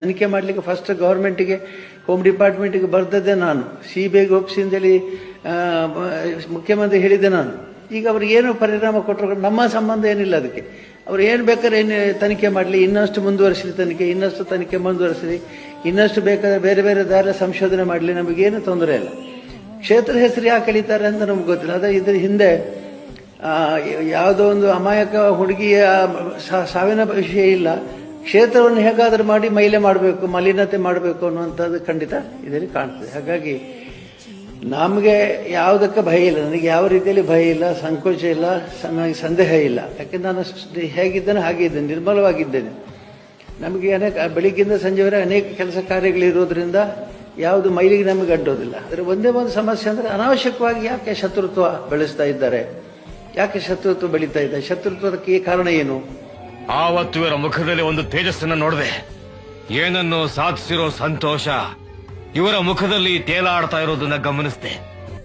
ತನಿಖೆ ಮಾಡಲಿಕ್ಕೆ first ಗವರ್ಮೆಂಟ್ಗೆ home ಡಿಪಾರ್ಟ್ಮೆಂಟ್ಗೆ ಬರ್ದದ್ದೇ ನಾನು, ಸಿಬಿಐಗೆ ಒಪ್ಪಿಸಿ ಅಂತೇಳಿ ಮುಖ್ಯಮಂತ್ರಿ ಹೇಳಿದ್ದೆ ನಾನು. ಈಗ ಅವ್ರಿಗೆ ಏನು ಪರಿಣಾಮ ಕೊಟ್ಟರು, ನಮ್ಮ ಸಂಬಂಧ ಏನಿಲ್ಲ ಅದಕ್ಕೆ. ಅವ್ರು ಏನು ಬೇಕಾದ್ರೆ ಏನು ತನಿಖೆ ಮಾಡಲಿ, ಇನ್ನಷ್ಟು ಮುಂದುವರಿಸಲಿ ತನಿಖೆ, ಇನ್ನಷ್ಟು ತನಿಖೆ ಮುಂದುವರಿಸಲಿ, ಇನ್ನಷ್ಟು ಬೇಕಾದ್ರೆ ಬೇರೆ ಬೇರೆ ದಾರಿ ಸಂಶೋಧನೆ ಮಾಡಲಿ, ನಮಗೇನು ತೊಂದರೆ ಇಲ್ಲ. ಕ್ಷೇತ್ರ ಹೆಸರು ಯಾಕೆ ಕಳೀತಾರೆ ಅಂತ ನಮ್ಗೆ ಗೊತ್ತಿಲ್ಲ. ಅದ ಇದ್ರ ಹಿಂದೆ ಯಾವುದೋ ಒಂದು ಅಮಾಯಕ ಹುಡುಗಿಯ ಸಾವಿನ ವಿಷಯ ಇಲ್ಲ, ಕ್ಷೇತ್ರವನ್ನು ಹೇಗಾದರೂ ಮಾಡಿ ಮೈಲೆ ಮಾಡಬೇಕು, ಮಲಿನತೆ ಮಾಡಬೇಕು ಅನ್ನುವಂಥದ್ದು ಖಂಡಿತ ಇದರಲ್ಲಿ ಕಾಣ್ತದೆ. ಹಾಗಾಗಿ ನಮಗೆ ಯಾವುದಕ್ಕೆ ಭಯ ಇಲ್ಲ, ನನಗೆ ಯಾವ ರೀತಿಯಲ್ಲಿ ಭಯ ಇಲ್ಲ, ಸಂಕೋಚ ಇಲ್ಲ, ನನಗೆ ಸಂದೇಹ ಇಲ್ಲ. ಯಾಕೆಂದ್ರೆ ನಾನು ಹೇಗಿದ್ದೇನೆ ಹಾಗೆ ಇದ್ದೇನೆ, ನಿರ್ಮಲವಾಗಿದ್ದೇನೆ. ನಮಗೆ ಬೆಳಿಗ್ಗಿಂದ ಸಂಜೆವರೆಗೆ ಅನೇಕ ಕೆಲಸ ಕಾರ್ಯಗಳಿರೋದ್ರಿಂದ ಯಾವುದು ಮೈಲಿಗೆ ನಮಗೆ ಅಡ್ಡೋದಿಲ್ಲ. ಆದರೆ ಒಂದೇ ಒಂದು ಸಮಸ್ಯೆ ಅಂದರೆ ಅನಾವಶ್ಯಕವಾಗಿ ಯಾಕೆ ಶತ್ರುತ್ವ ಬೆಳೆಸ್ತಾ ಇದ್ದಾರೆ, ಯಾಕೆ ಶತ್ರುತ್ವ ಬೆಳೀತಾ ಇದೆ, ಶತ್ರುತ್ವಕ್ಕೆ ಕಾರಣ ಏನು? ಆವತ್ತು ಇವರ ಮುಖದಲ್ಲಿ ಒಂದು ತೇಜಸ್ಸನ್ನು ನೋಡಿದೆ, ಏನನ್ನು ಸಾಧಿಸಿರೋ ಸಂತೋಷ ಇವರ ಮುಖದಲ್ಲಿ ತೇಲಾಡ್ತಾ ಇರೋದನ್ನ ಗಮನಿಸಿದೆ.